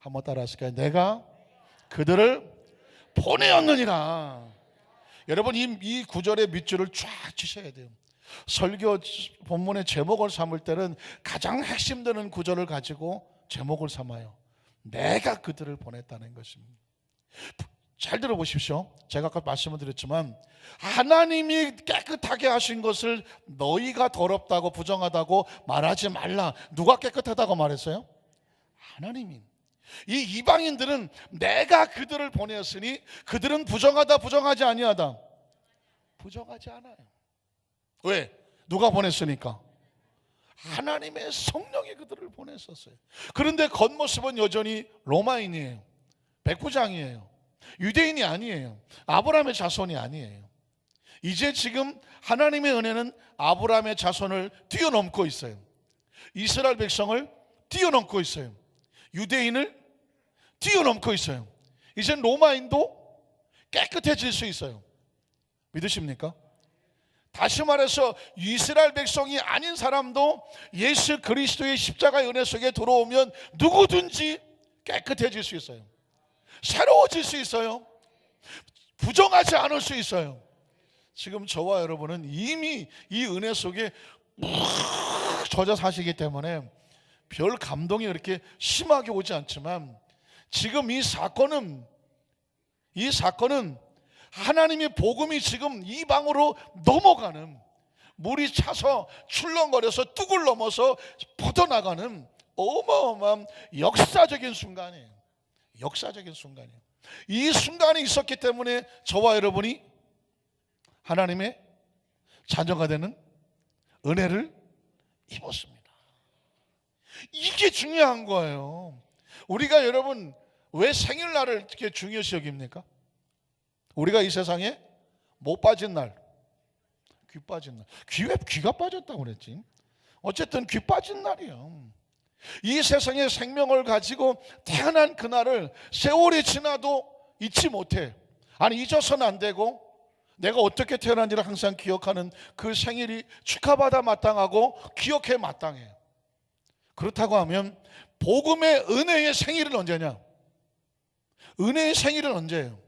Speaker 1: 한번 따라 하실까요? 내가 그들을 보내었느니라. 여러분, 이 구절의 밑줄을 쫙 치셔야 돼요. 설교 본문의 제목을 삼을 때는 가장 핵심되는 구절을 가지고 제목을 삼아요. 내가 그들을 보냈다는 것입니다. 잘 들어보십시오. 제가 아까 말씀을 드렸지만 하나님이 깨끗하게 하신 것을 너희가 더럽다고 부정하다고 말하지 말라. 누가 깨끗하다고 말했어요? 하나님이. 이 이방인들은 내가 그들을 보냈으니 그들은 부정하다 부정하지 아니하다? 부정하지 않아요. 왜? 누가 보냈으니까? 하나님의 성령이 그들을 보냈었어요. 그런데 겉모습은 여전히 로마인이에요. 백부장이에요. 유대인이 아니에요. 아브라함의 자손이 아니에요. 이제 지금 하나님의 은혜는 아브라함의 자손을 뛰어넘고 있어요. 이스라엘 백성을 뛰어넘고 있어요. 유대인을 뛰어넘고 있어요. 이제 로마인도 깨끗해질 수 있어요. 믿으십니까? 다시 말해서 이스라엘 백성이 아닌 사람도 예수 그리스도의 십자가의 은혜 속에 들어오면 누구든지 깨끗해질 수 있어요. 새로워질 수 있어요. 부정하지 않을 수 있어요. 지금 저와 여러분은 이미 이 은혜 속에 푹 젖어 사시기 때문에 별 감동이 그렇게 심하게 오지 않지만, 지금 이 사건은 하나님의 복음이 지금 이방으로 넘어가는, 물이 차서 출렁거려서 뚝을 넘어서 뻗어나가는 어마어마한 역사적인 순간이에요. 역사적인 순간이에요. 이 순간이 있었기 때문에 저와 여러분이 하나님의 자녀가 되는 은혜를 입었습니다. 이게 중요한 거예요. 우리가 여러분 왜 생일날을 이렇게 중요시 여깁니까? 우리가 이 세상에 못 빠진 날, 귀 빠진 날. 귀가 빠졌다고 그랬지. 어쨌든 귀 빠진 날이에요. 이 세상에 생명을 가지고 태어난 그날을 세월이 지나도 잊지 못해. 아니, 잊어서는 안 되고, 내가 어떻게 태어난지를 항상 기억하는 그 생일이 축하받아 마땅하고 기억해 마땅해. 그렇다고 하면 복음의 은혜의 생일은 언제냐? 은혜의 생일은 언제예요?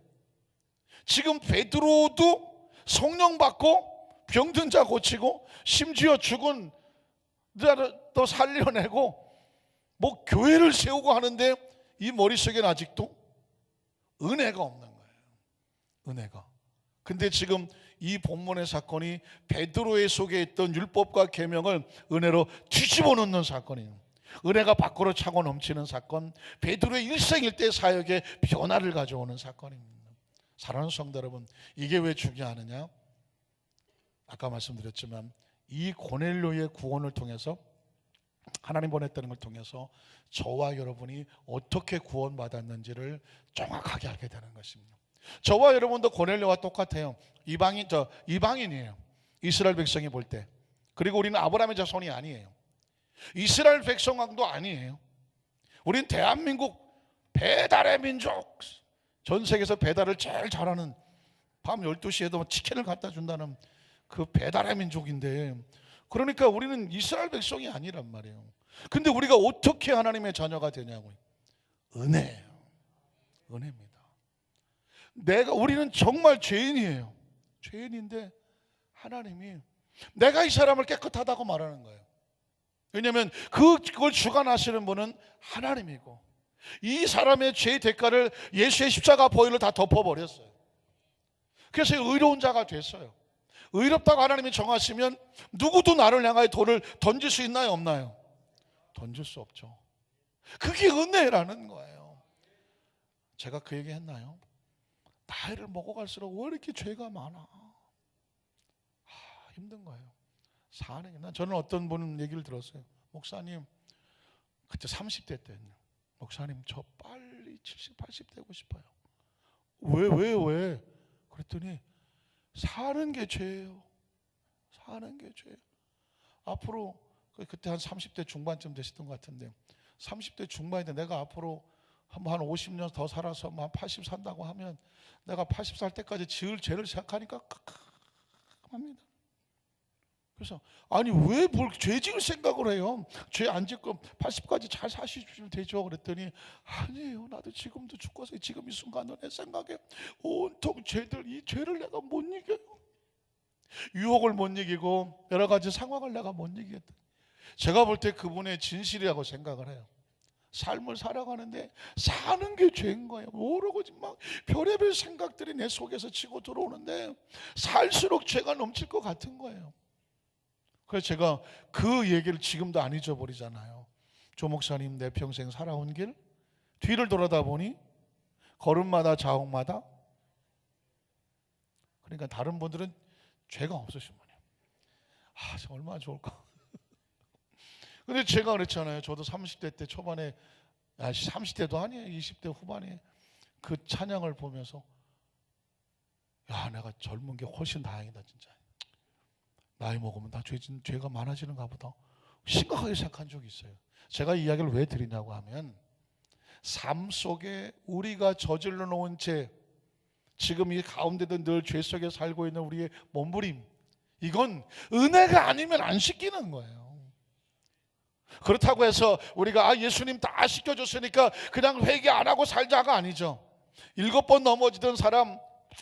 Speaker 1: 지금 베드로도 성령 받고 병든 자 고치고 심지어 죽은 자도 살려내고 뭐 교회를 세우고 하는데 이 머릿속에는 아직도 은혜가 없는 거예요. 은혜가. 근데 지금 이 본문의 사건이 베드로의 속에 있던 율법과 계명을 은혜로 뒤집어 놓는 사건이에요. 은혜가 밖으로 차고 넘치는 사건, 베드로의 일생일대 사역에 변화를 가져오는 사건입니다. 사랑하는 성도 여러분, 이게 왜 중요하느냐? 아까 말씀드렸지만 이 고넬료의 구원을 통해서, 하나님 보냈다는 걸 통해서 저와 여러분이 어떻게 구원받았는지를 정확하게 알게 되는 것입니다. 저와 여러분도 고넬료와 똑같아요. 이방인이에요. 이스라엘 백성이 볼 때. 그리고 우리는 아브라함의 자손이 아니에요. 이스라엘 백성왕도 아니에요. 우린 대한민국 배달의 민족, 전 세계에서 배달을 제일 잘하는, 밤 12시에도 치킨을 갖다 준다는 그 배달의 민족인데, 그러니까 우리는 이스라엘 백성이 아니란 말이에요. 근데 우리가 어떻게 하나님의 자녀가 되냐고요. 은혜예요. 은혜입니다. 우리는 정말 죄인이에요. 죄인인데 하나님이 내가 이 사람을 깨끗하다고 말하는 거예요. 왜냐하면 그걸 주관하시는 분은 하나님이고, 이 사람의 죄의 대가를 예수의 십자가 보혈로 다 덮어버렸어요. 그래서 의로운 자가 됐어요. 의롭다고 하나님이 정하시면 누구도 나를 향하여 돌을 던질 수 있나요, 없나요? 던질 수 없죠. 그게 은혜라는 거예요. 제가 그 얘기 했나요? 나이를 먹어갈수록 왜 이렇게 죄가 많아? 힘든 거예요. 사는 게. 저는 어떤 분 얘기를 들었어요. 목사님, 그때 30대 때는요. 목사님, 저 빨리 70, 80 되고 싶어요. 왜? 그랬더니 사는 게 죄예요. 사는 게 죄예요. 앞으로, 그때 한 30대 중반쯤 되셨던 것 같은데, 30대 중반인데 내가 앞으로 한 50년 더 살아서 한 80 산다고 하면 내가 80 살 때까지 지을 죄를 생각하니까 깜깜합니다. 그래서 아니 왜 뭘 죄 지을 생각을 해요? 죄 안 짓고 80까지 잘 사시면 되죠. 그랬더니 아니에요. 나도 지금도 죽어서 지금 이 순간도 내 생각에 온통 죄들, 이 죄를 내가 못 이겨요. 유혹을 못 이기고 여러 가지 상황을 내가 못 이기겠다. 제가 볼 때 그분의 진실이라고 생각을 해요. 삶을 살아가는데 사는 게 죄인 거예요. 모르고 막 별의별 생각들이 내 속에서 치고 들어오는데 살수록 죄가 넘칠 것 같은 거예요. 그래서 제가 그 얘기를 지금도 안 잊어버리잖아요. 조 목사님, 내 평생 살아온 길, 뒤를 돌아다 보니 걸음마다 자옥마다, 그러니까 다른 분들은 죄가 없으신 분이에요. 얼마나 좋을까. 근데 제가 그랬잖아요. 저도 30대 때 초반에, 30대도 아니에요. 20대 후반에 그 찬양을 보면서 내가 젊은 게 훨씬 다행이다 진짜. 나이 먹으면 나 죄가 많아지는가 보다 심각하게 생각한 적이 있어요. 제가 이 이야기를 왜 드리냐고 하면, 삶 속에 우리가 저질러 놓은 죄, 지금 이 가운데도 늘 죄 속에 살고 있는 우리의 몸부림, 이건 은혜가 아니면 안 씻기는 거예요. 그렇다고 해서 우리가 예수님 다 씻겨줬으니까 그냥 회개 안 하고 살자가 아니죠. 7번 넘어지던 사람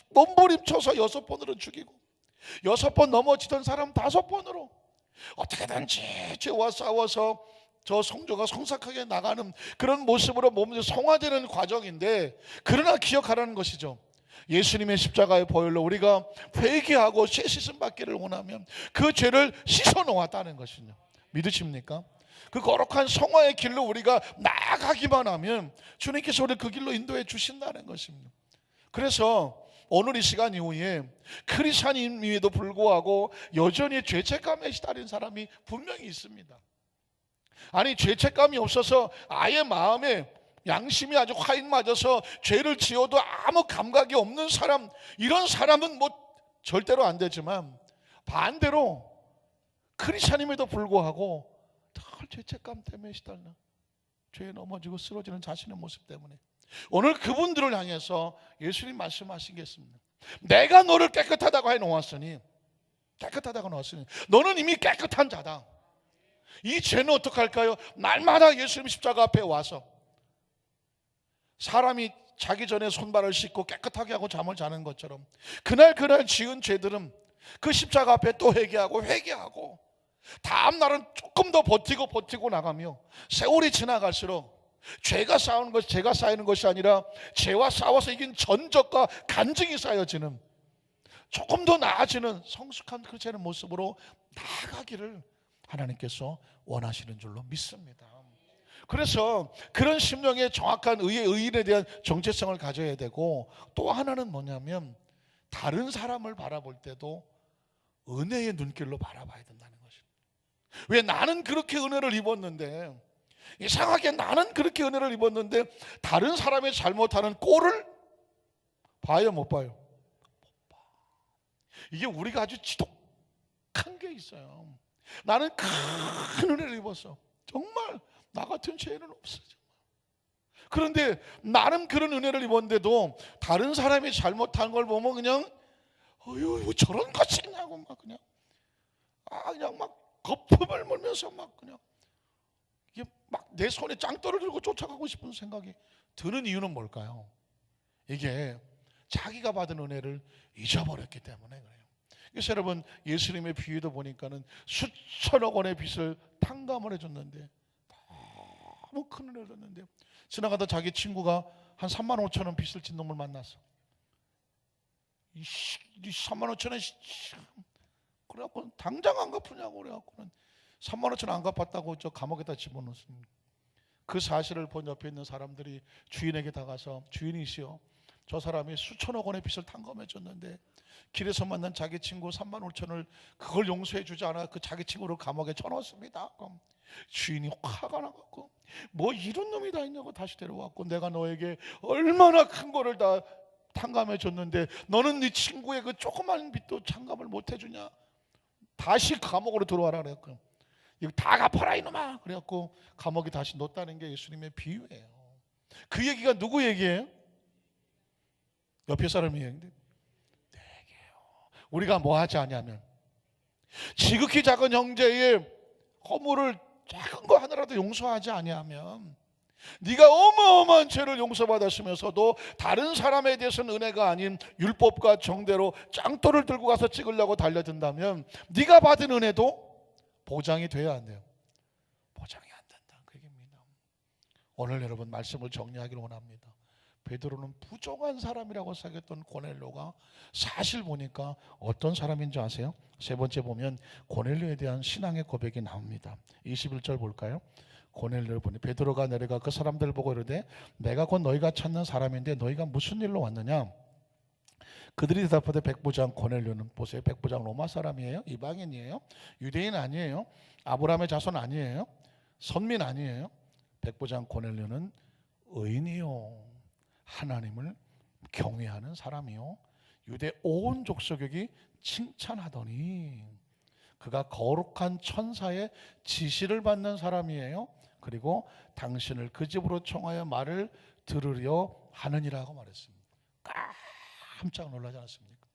Speaker 1: 몸부림쳐서 6번으로 죽이고, 6번 넘어지던 사람 5번으로 어떻게든지 죄와 싸워서 저 성도가 성삭하게 나가는 그런 모습으로 몸이 성화되는 과정인데, 그러나 기억하라는 것이죠. 예수님의 십자가의 보혈로 우리가 회개하고 죄 씻음 받기를 원하면 그 죄를 씻어 놓았다는 것이죠. 믿으십니까? 그 거룩한 성화의 길로 우리가 나아가기만 하면 주님께서 우리를 그 길로 인도해 주신다는 것입니다. 그래서 오늘 이 시간 이후에 크리스찬임에도 불구하고 여전히 죄책감에 시달린 사람이 분명히 있습니다. 아니, 죄책감이 없어서 아예 마음에 양심이 아주 화인 맞아서 죄를 지어도 아무 감각이 없는 사람, 이런 사람은 뭐 절대로 안 되지만, 반대로 크리스찬임에도 불구하고 늘 죄책감 때문에 시달려 죄에 넘어지고 쓰러지는 자신의 모습 때문에, 오늘 그분들을 향해서 예수님 말씀하신 게 있습니다. 내가 너를 깨끗하다고 해놓았으니, 너는 이미 깨끗한 자다. 이 죄는 어떻게 할까요? 날마다 예수님 십자가 앞에 와서, 사람이 자기 전에 손발을 씻고 깨끗하게 하고 잠을 자는 것처럼 그날 지은 죄들은 그 십자가 앞에 또 회개하고 다음 날은 조금 더 버티고 나가며, 세월이 지나갈수록 죄가 쌓이는 것이 아니라 죄와 싸워서 이긴 전적과 간증이 쌓여지는, 조금 더 나아지는 성숙한 그리스도의 모습으로 나아가기를 하나님께서 원하시는 줄로 믿습니다. 그래서 그런 심령의 정확한 의인에 대한 정체성을 가져야 되고, 또 하나는 뭐냐면 다른 사람을 바라볼 때도 은혜의 눈길로 바라봐야 된다는 것입니다. 왜 나는 그렇게 은혜를 입었는데, 이상하게 나는 그렇게 은혜를 입었는데 다른 사람의 잘못하는 꼴을 봐요, 못 봐요? 못 봐. 이게 우리가 아주 지독한 게 있어요. 나는 큰 은혜를 입었어. 정말 나 같은 죄인은 없어. 그런데 나는 그런 은혜를 입었는데도 다른 사람이 잘못한 걸 보면 그냥 어휴, 저런 것이 있냐고 막 그냥 막 거품을 물면서 막 그냥 이게 막 내 손에 짱돌을 들고 쫓아가고 싶은 생각이 드는 이유는 뭘까요? 이게 자기가 받은 은혜를 잊어버렸기 때문에 그래요. 그래서 여러분, 예수님의 비유도 보니까는 수천억 원의 빚을 탕감을 해줬는데, 너무 큰 은혜를 줬는데, 지나가다 자기 친구가 한 3만 5천 원 빚을 진 놈을 만났어. 이 3만 5천 원 그래갖고 당장 안 갚으냐고 그래갖고는 3만 5천 원 안 갚았다고 저 감옥에다 집어넣습니다. 그 사실을 본 옆에 있는 사람들이 주인에게 다가서, 주인이시여, 저 사람이 수천억 원의 빚을 탕감해 줬는데 길에서 만난 자기 친구 3만 5천 원을 그걸 용서해 주지 않아 그 자기 친구를 감옥에 쳐넣었습니다. 그럼 주인이 화가 나갖고, 뭐 이런 놈이 다 있냐고 다시 데려왔고, 내가 너에게 얼마나 큰 거를 다 탕감해 줬는데 너는 네 친구의 그 조그만 빚도 탕감을 못 해주냐? 다시 감옥으로 들어와라 그랬고, 이거 다 갚아라 이놈아 그래갖고 감옥에 다시 넣었다는 게 예수님의 비유예요. 그 얘기가 누구 얘기예요? 옆에 사람이 얘기인데, 내게요. 우리가 뭐 하지 않냐면, 지극히 작은 형제의 허물을 작은 거 하나라도 용서하지 아니하면, 네가 어마어마한 죄를 용서받았으면서도 다른 사람에 대해서는 은혜가 아닌 율법과 정대로 짱돌을 들고 가서 찍으려고 달려든다면 네가 받은 은혜도 보장이 돼야 안 돼요? 보장이 안 된다, 그 얘기입니다. 오늘 여러분 말씀을 정리하기를 원합니다. 베드로는 부정한 사람이라고 생각했던 고넬료가 사실 보니까 어떤 사람인지 아세요? 세 번째 보면 고넬료에 대한 신앙의 고백이 나옵니다. 21절 볼까요? 고넬료를 보니 베드로가 내려가 그 사람들을 보고 이르되, 내가 곧 너희가 찾는 사람인데 너희가 무슨 일로 왔느냐? 그들이 대답하되 백부장 고넬료는, 보세요, 백부장 로마 사람이에요? 이방인이에요? 유대인 아니에요? 아브라함의 자손 아니에요? 선민 아니에요? 백부장 고넬료는 의인이요, 하나님을 경외하는 사람이요, 유대 온 족속에게 칭찬하더니 그가 거룩한 천사의 지시를 받는 사람이에요. 그리고 당신을 그 집으로 청하여 말을 들으려 하느니라고 말했습니다. 깜짝 놀라지 않았습니까?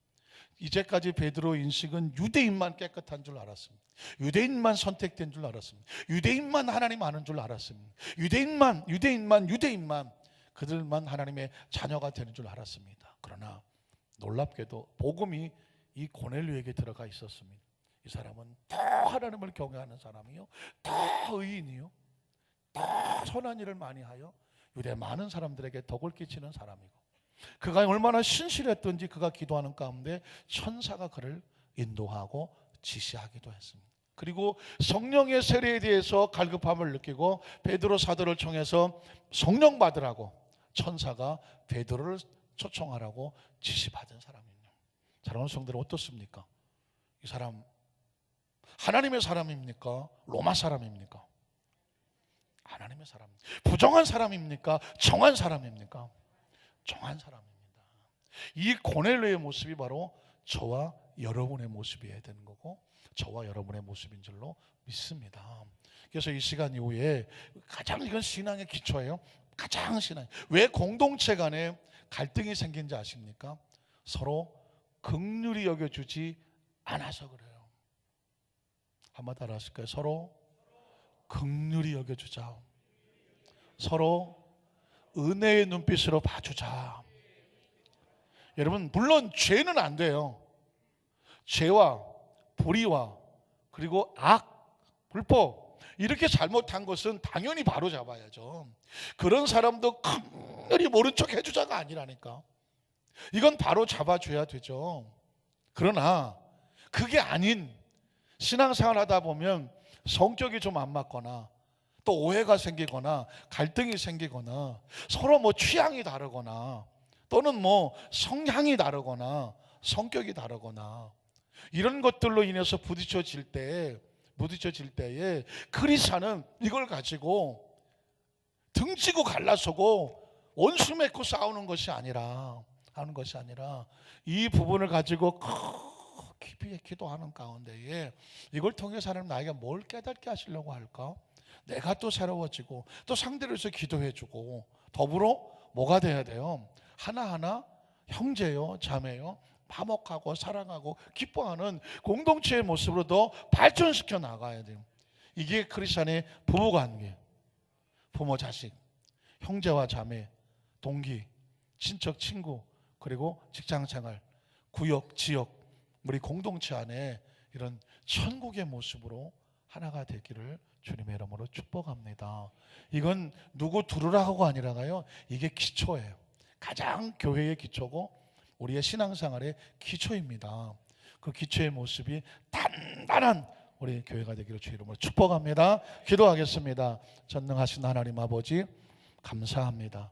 Speaker 1: 이제까지 베드로 인식은 유대인만 깨끗한 줄 알았습니다. 유대인만 선택된 줄 알았습니다. 유대인만 하나님 아는 줄 알았습니다. 유대인만 그들만 하나님의 자녀가 되는 줄 알았습니다. 그러나 놀랍게도 복음이 이 고넬료에게 들어가 있었습니다. 이 사람은 더 하나님을 경외하는 사람이요, 더 의인이요, 더 선한 일을 많이 하여 유대 많은 사람들에게 덕을 끼치는 사람이고, 그가 얼마나 신실했던지 그가 기도하는 가운데 천사가 그를 인도하고 지시하기도 했습니다. 그리고 성령의 세례에 대해서 갈급함을 느끼고 베드로 사도를 통해서 성령 받으라고 천사가 베드로를 초청하라고 지시받은 사람입니다. 사랑하는 성도들 어떻습니까? 이 사람 하나님의 사람입니까? 로마 사람입니까? 하나님의 사람. 부정한 사람입니까? 정한 사람입니까? 정한 사람입니다. 이 고넬료의 모습이 바로 저와 여러분의 모습이어야 되는 거고 저와 여러분의 모습인 줄로 믿습니다. 그래서 이 시간 이후에 가장 이건 신앙의 기초예요. 가장 신앙. 왜 공동체 간에 갈등이 생긴지 아십니까? 서로 긍휼히 여겨주지 않아서 그래요. 한번 따라 하실까요? 서로 긍휼히 여겨주자. 서로 은혜의 눈빛으로 봐주자. 여러분, 물론 죄는 안 돼요. 죄와 불의와 그리고 악, 불법 이렇게 잘못한 것은 당연히 바로 잡아야죠. 그런 사람도 긍휼히 모른 척 해주자가 아니라니까. 이건 바로 잡아줘야 되죠. 그러나 그게 아닌 신앙생활 하다 보면 성격이 좀 안 맞거나 또 오해가 생기거나 갈등이 생기거나 서로 뭐 취향이 다르거나 또는 뭐 성향이 다르거나 성격이 다르거나 이런 것들로 인해서 부딪혀질 때에 크리스찬은 이걸 가지고 등지고 갈라서고 원수 맺고 싸우는 것이 아니라 이 부분을 가지고 깊이 기도하는 가운데에 이걸 통해서 하나님 나에게 뭘 깨닫게 하시려고 할까? 내가 또 새로워지고 또 상대를 위해서 기도해주고 더불어 뭐가 돼야 돼요? 하나하나 형제요 자매요 화목하고 사랑하고 기뻐하는 공동체의 모습으로 더 발전시켜 나가야 돼요. 이게 크리스찬의 부부관계, 부모 자식, 형제와 자매, 동기, 친척 친구 그리고 직장생활, 구역, 지역 우리 공동체 안에 이런 천국의 모습으로 하나가 되기를 주님의 이름으로 축복합니다. 이건 누구 두루라고가 아니라가요. 이게 기초예요. 가장 교회의 기초고 우리의 신앙생활의 기초입니다. 그 기초의 모습이 단단한 우리 교회가 되기를 주의 이름으로 축복합니다. 기도하겠습니다. 전능하신 하나님 아버지 감사합니다.